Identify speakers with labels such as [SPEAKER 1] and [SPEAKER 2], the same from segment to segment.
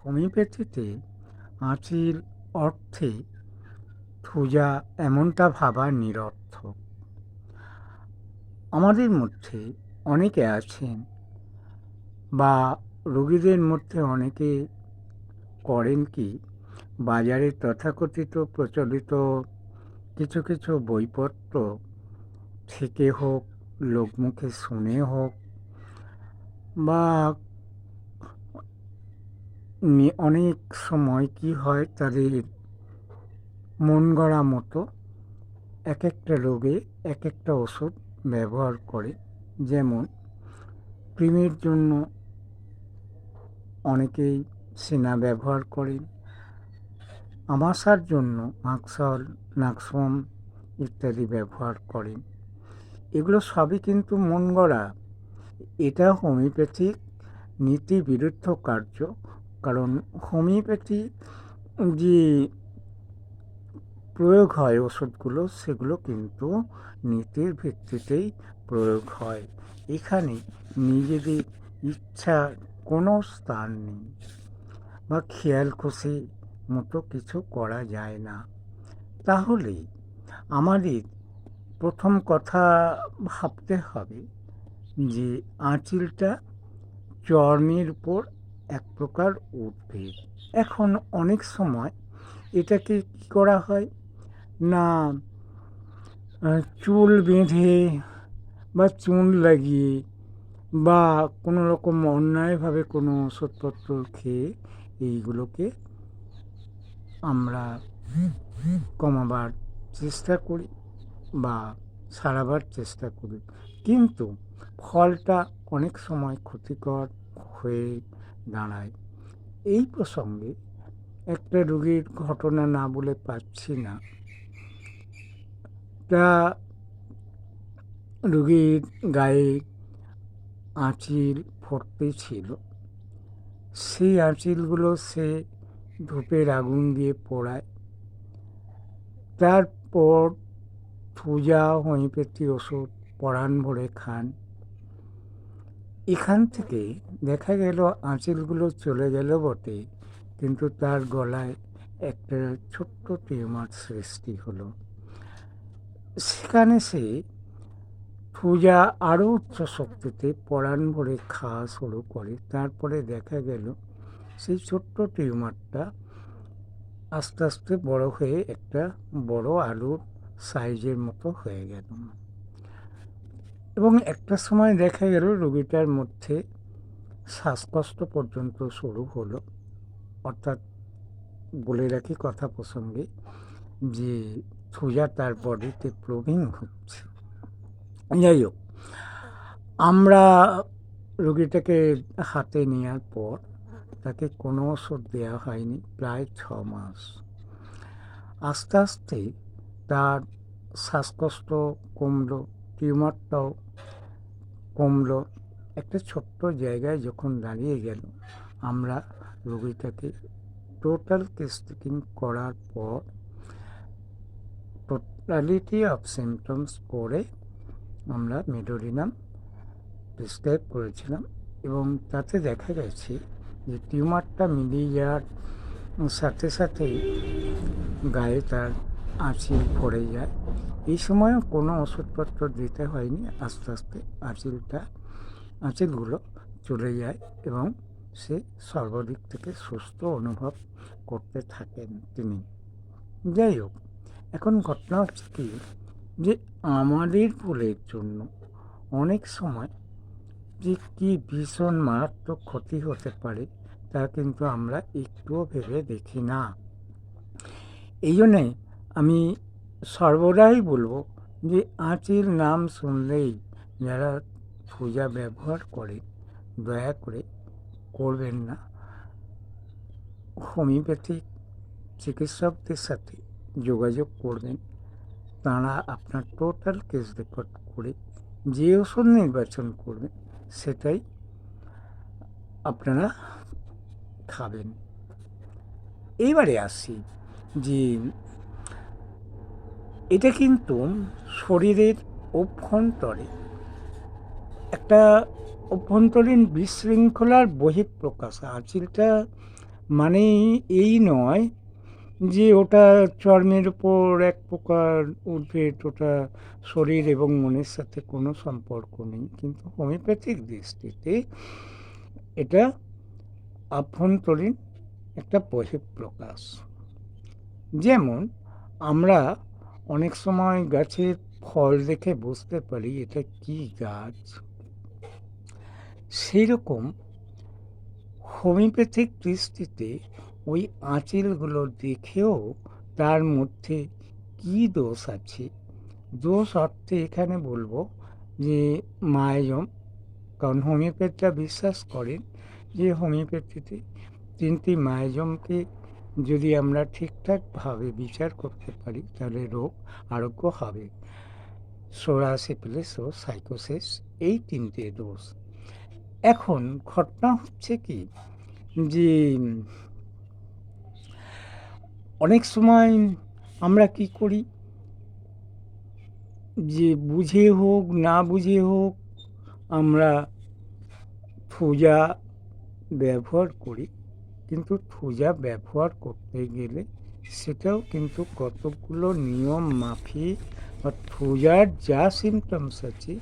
[SPEAKER 1] হোমিওপ্যাথিতে আঁচিল অর্থে সোজা এমনটা ভাবা নিরর্থক। আমাদের মধ্যে অনেকে আছেন বা রোগীদের মধ্যে অনেকে করেন কি, বাজারে তথাকথিত প্রচলিত কিছু কিছু বইপত্র থেকে হোক, লোকমুখে শুনে হোক, বা অনেক সময় কি হয়, তাদের মন গড়া মতো এক একটা রোগে এক একটা ওষুধ ব্যবহার করে। যেমন কৃমির জন্য অনেকেই সেনা ব্যবহার করেন, আমাশার জন্য মাক্সল, নাক্সম ইত্যাদি ব্যবহার করেন। এগুলো সবই কিন্তু মন গড়া। এটা হোমিওপ্যাথিক নীতি বিরুদ্ধ কার্য। কারণ হোমিওপ্যাথি যে প্রয়োগ হয় ওষুধগুলো, সেগুলো কিন্তু নীতির ভিত্তিতেই প্রয়োগ হয়। এখানে নিজেদের ইচ্ছার কোনো স্থান নেই বা খেয়াল খুশি মতো কিছু করা যায় না। তাহলে আমাদের প্রথম কথা ভাবতে হবে যে আঁচিলটা চর্মের উপর এক প্রকার উদ্ভিদ। এখন অনেক সময় এটাকে কী করা হয় না, চুল বেঁধে বা চুন লাগিয়ে বা কোনো রকম অন্যায়ভাবে কোনো ওষুধপত্র খেয়ে এইগুলোকে আমরা কমাবার চেষ্টা করি বা সারাবার চেষ্টা করি, কিন্তু ফলটা অনেক সময় ক্ষতিকর হয়ে দাঁড়ায়। এই প্রসঙ্গে একটা রোগীর ঘটনা না বলে পাচ্ছি না। তা রোগীর গায়ে আঁচিল ভর্তি ছিল। সেই আঁচিলগুলো সে ধূপের আগুন দিয়ে পোড়ায়। তারপর সোজা হোমিওপ্যাথি ওষুধ পরাণ ভরে খান। এখান থেকে দেখা গেল আঁচিলগুলো চলে গেল বটে, কিন্তু তার গলায় একটা ছোট্ট টিউমার সৃষ্টি হলো। সেখানে সে সোজা আরও উচ্চ শক্তিতে পরাণ ভরে খাওয়া শুরু করে। তারপরে দেখা গেল সেই ছোট্ট টিউমারটা আস্তে আস্তে বড় হয়ে একটা বড় আলুর সাইজের মতো হয়ে গেল। এবং একটা সময় দেখা গেল রোগীটার মধ্যে শ্বাসকষ্ট পর্যন্ত শুরু হলো। অর্থাৎ বলে রাখি কথা প্রসঙ্গে যে সোজা তার বডিতে প্রবীণ হচ্ছে। যাই হোক, আমরা রোগীটাকে হাতে নেওয়ার পর তাকে কোনো ওষুধ দেওয়া হয়নি প্রায় 6 মাস। আস্তে আস্তে তার শ্বাসকষ্ট কমলো, টিউমারটাও কমলো। একটা ছোট্ট জায়গায় যখন দাঁড়িয়ে গেল, আমরা রোগীটাকে টোটাল টেস্টিং করার পর টোটালিটি অফ সিমটমস করে আমরা মেডোরিনাম প্রেসক্রাইব করেছিলাম। এবং তাতে দেখা গেছে যে টিউমারটা মিলিয়ে যাওয়ার সাথে সাথেই গায়ে তার আঁচিল পড়ে যায়। এই সময়ও কোনো ওষুধপত্র দিতে হয়নি। আস্তে আস্তে আঁচিলগুলো চলে যায় এবং সে সর্বদিক থেকে সুস্থ অনুভব করতে থাকেন তিনি। যাই হোক, এখন ঘটনা হচ্ছে কি, যে আমাদের ভুলের জন্য অনেক সময় যে কী ভীষণ মারাত্মক ক্ষতি হতে পারে তা কিন্তু আমরা একটুও ভেবে দেখি না। এই জন্যে আমি সর্বদাই বলবো যে আঁচিল নাম শুনলেই যারা সোজা ব্যবহার করে দয়া করে করবেন না। হোমিওপ্যাথিক চিকিৎসকদের সাথে যোগাযোগ করবেন। তাঁরা আপনার টোটাল কেস রেকর্ড করে যে ওষুধ নির্বাচন করবেন সেটাই আপনারা খাবেন। এইবারে আসি যে এটা কিন্তু শরীরের অভ্যন্তরে একটা অভ্যন্তরীণ বিশৃঙ্খলার বহিঃপ্রকাশ। আঁচিলটা মানে এই নয় যে ওটা চর্মের উপর এক প্রকার উদ্ভিদ, ওটা শরীর এবং মনের সাথে কোনো সম্পর্ক নেই। কিন্তু হোমিওপ্যাথিক দৃষ্টিতে এটা আভ্যন্তরীণ একটা বহিঃপ্রকাশ। যেমন আমরা অনেক সময় গাছের ফল দেখে বুঝতে পারি এটা কি গাছ, সেই রকম হোমিওপ্যাথিক দৃষ্টিতে ওই আঁচিলগুলো দেখেও তার মধ্যে কি দোষ আছে, দোষ অর্থে এখানে বলবো যে মায়াজম, কারণ হোমিওপ্যাথিরা বিশ্বাস করেন যে হোমিওপ্যাথিতে 3টি মায়াজমকে যদি আমরা ঠিকঠাকভাবে বিচার করতে পারি তাহলে রোগ আরোগ্য হবে। সোরা, সিফিলিস ও সাইকোসিস, এই 3টে দোষ। এখন ঘটনা হচ্ছে কি যে অনেক সময় আমরা কি করি যে বুঝে হোক না বুঝে হোক আমরা থুজা ব্যবহার করি, কিন্তু থুজা ব্যবহার করতে গেলে সেটাও কিন্তু কতগুলো নিয়ম মাফিক বা থুজার যা সিমটমস আছে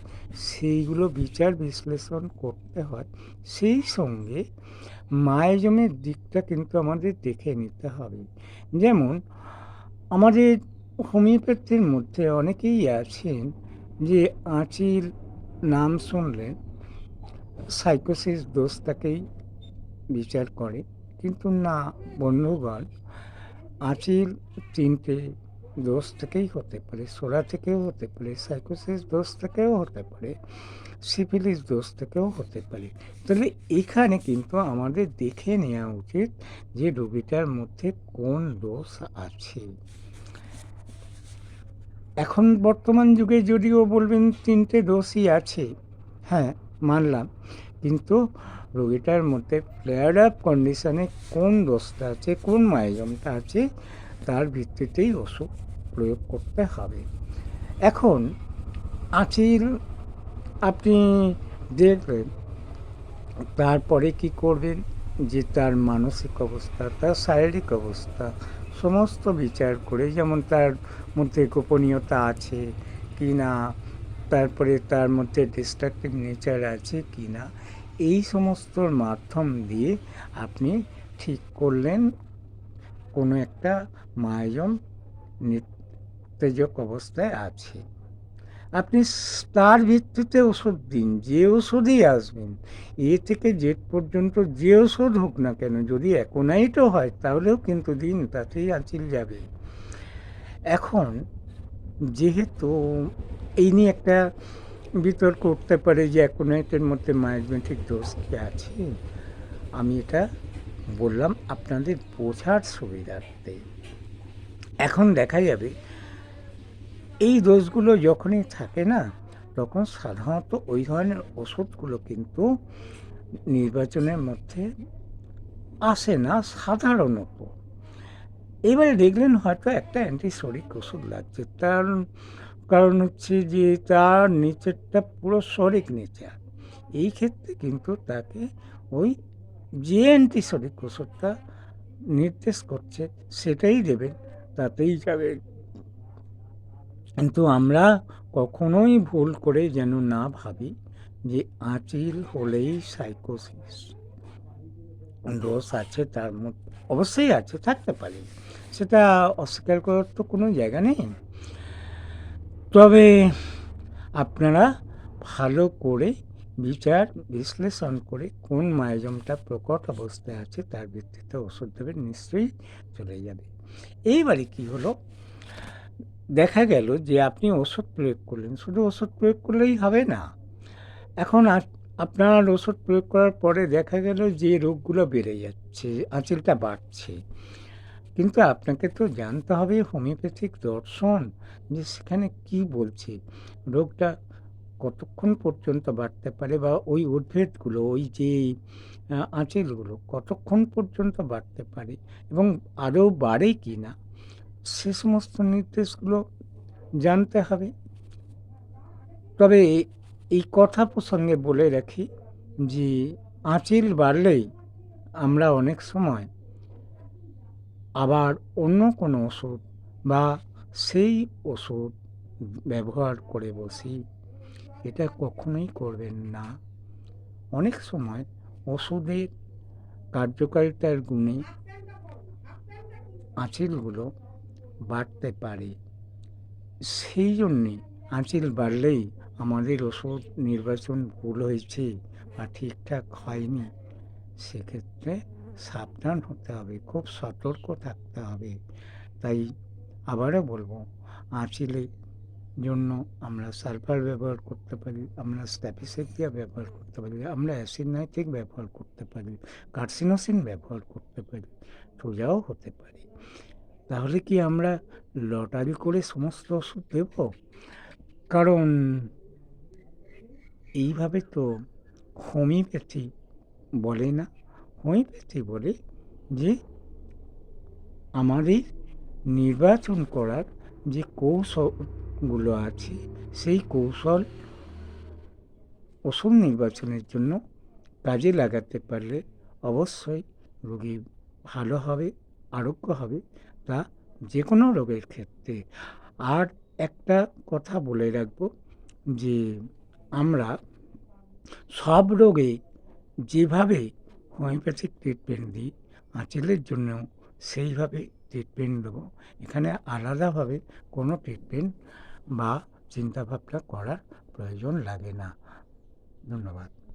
[SPEAKER 1] সেইগুলো বিচার বিশ্লেষণ করতে হয়। সেই সঙ্গে মায়াজমের দিকটা কিন্তু আমাদের দেখে নিতে হবে। যেমন আমাদের হোমিওপ্যাথির মধ্যে অনেকেই আছেন যে আঁচিল নাম শুনলে সাইকোসিস দোষটাকেই বিচার করে, কিন্তু না বন্ধুগণ, আঁচিল 3টে দোষ থেকেই হতে পারে। সোরা থেকেও হতে পারে, সাইকোসিস দোষ থেকেও হতে পারে, সিফিলিস দোষ থেকেও হতে পারে। তাহলে এখানে কিন্তু আমাদের দেখে নেওয়া উচিত যে রোগীটার মধ্যে কোন দোষ আছে। এখন বর্তমান যুগে যদিও বলবেন 3টে দোষই আছে, হ্যাঁ মানলাম, কিন্তু রোগীটার মধ্যে ফ্লেয়ার আপ কন্ডিশনে কোন দোষটা আছে, কোন মায়াজমটা আছে, তার ভিত্তিতেই ওষুধ প্রয়োগ করতে হবে। এখন আঁচিল আপনি দেখলেন, তারপরে কি করবেন যে তার মানসিক অবস্থা, তার শারীরিক অবস্থা সমস্ত বিচার করে, যেমন তার মধ্যে গোপনীয়তা আছে কি না, তারপরে তার মধ্যে ডিস্ট্রাকটিভ নেচার আছে কি না, এই সমস্তর মাধ্যম দিয়ে আপনি ঠিক করলেন কোনো একটা মায়াজম নিস্তেজক অবস্থায় আছে। আপনি তার ভিত্তিতে ওষুধ দিন, যে ওষুধই আসবেন, এ থেকে জেড পর্যন্ত যে ওষুধ হোক না কেন, যদি অ্যাকোনাইটও হয় তাহলেও কিন্তু দিন, তাতেই আঁচিল যাবে। এখন যেহেতু এই নিয়ে একটা বিতর্ক উঠতে পারে যে অ্যাকোনাইটের মধ্যে মায়াজমেটিক দোষ কি আছে, আমি এটা বললাম আপনাদের বোঝার সুবিধার্থে। এখন দেখা যাবে এই দোষগুলো যখনই থাকে না, তখন সাধারণত ওই ধরনের ওষুধগুলো কিন্তু নির্বাচনের মধ্যে আসে না সাধারণত। এবারে দেখলেন হয়তো একটা অ্যান্টিসরিক ওষুধ লাগছে, তার কারণ হচ্ছে যে তার নেচারটা পুরো সরিক নেচার। এই ক্ষেত্রে কিন্তু তাকে ওই যে অ্যান্টিসরিক ওষুধটা নির্দেশ করছে সেটাই দেবেন, তাতেই যাবে। কিন্তু আমরা কখনোই ভুল করে যেন না ভাবি যে আঁচিল হলেই সাইকোসিস দোষ আছে, তার মধ্যে অবশ্যই আছে, থাকতে পারে, সেটা অস্বীকার করার তো কোনো জায়গা নেই। তবে আপনারা ভালো করে বিচার বিশ্লেষণ করে কোন মায়াজমটা প্রকট অবস্থায় আছে তার ভিত্তিতে ওষুধ দেবেন, নিশ্চয়ই চলে যাবে। এইবারে কি হলো, দেখা গেল যে আপনি ওষুধ প্রয়োগ করলেন, শুধু ওষুধ প্রয়োগ করলেই হবে না। এখন আপনার ওষুধ প্রয়োগ করার পরে দেখা গেল যে রোগগুলো বেড়ে যাচ্ছে, আঁচিলটা বাড়ছে, কিন্তু আপনাকে তো জানতে হবে হোমিওপ্যাথিক দর্শন যে সেখানে কি বলছে, রোগটা কতক্ষণ পর্যন্ত বাড়তে পারে, বা ওই উদ্ভিদগুলো, ওই যে আঁচিলগুলো কতক্ষণ পর্যন্ত বাড়তে পারে এবং আরও বাড়ে কি না, সে সমস্ত নির্দেশগুলো জানতে হবে। তবে এই কথা প্রসঙ্গে বলে রাখি যে আঁচিল বাড়লেই আমরা অনেক সময় আবার অন্য কোনো ওষুধ বা সেই ওষুধ ব্যবহার করে বসি, এটা কখনোই করবেন না। অনেক সময় ওষুধের কার্যকারিতার গুণে আঁচিলগুলো বাড়তে পারে, সেই জন্যে আঁচিল বাড়লেই আমাদের ওষুধ নির্বাচন ভুল হয়েছে বা ঠিকঠাক হয়নি, সেক্ষেত্রে সাবধান হতে হবে, খুব সতর্ক থাকতে হবে। তাই আবারও বলবো, আঁচিলের জন্য আমরা সালফার ব্যবহার করতে পারি, আমরা স্ট্যাফিসেপিয়া ব্যবহার করতে পারি, আমরা অ্যাসিনাইট্রিক ব্যবহার করতে পারি, কার্সিনোসিন ব্যবহার করতে পারি, সোজাও হতে পারি। তাহলে কি আমরা লটারি করে সমস্ত ওষুধ দেব? কারণ এইভাবে তো হোমিওপ্যাথি বলে না। হোমিওপ্যাথি বলে যে আমাদের নির্বাচন করার যে কৌশলগুলো আছে, সেই কৌশল ওষুধ নির্বাচনের জন্য কাজে লাগাতে পারলে অবশ্যই রোগী ভালো হবে, আরোগ্য হবে, তা যে কোনো রোগের ক্ষেত্রে। আর একটা কথা বলে রাখবো যে আমরা সব রোগে যেভাবে হোমিওপ্যাথিক ট্রিটমেন্ট দিই, আঁচিলের জন্যও সেইভাবে ট্রিটমেন্ট দেবো। এখানে আলাদাভাবে কোনো ট্রিটমেন্ট বা চিন্তাভাবনা করার প্রয়োজন লাগে না। ধন্যবাদ।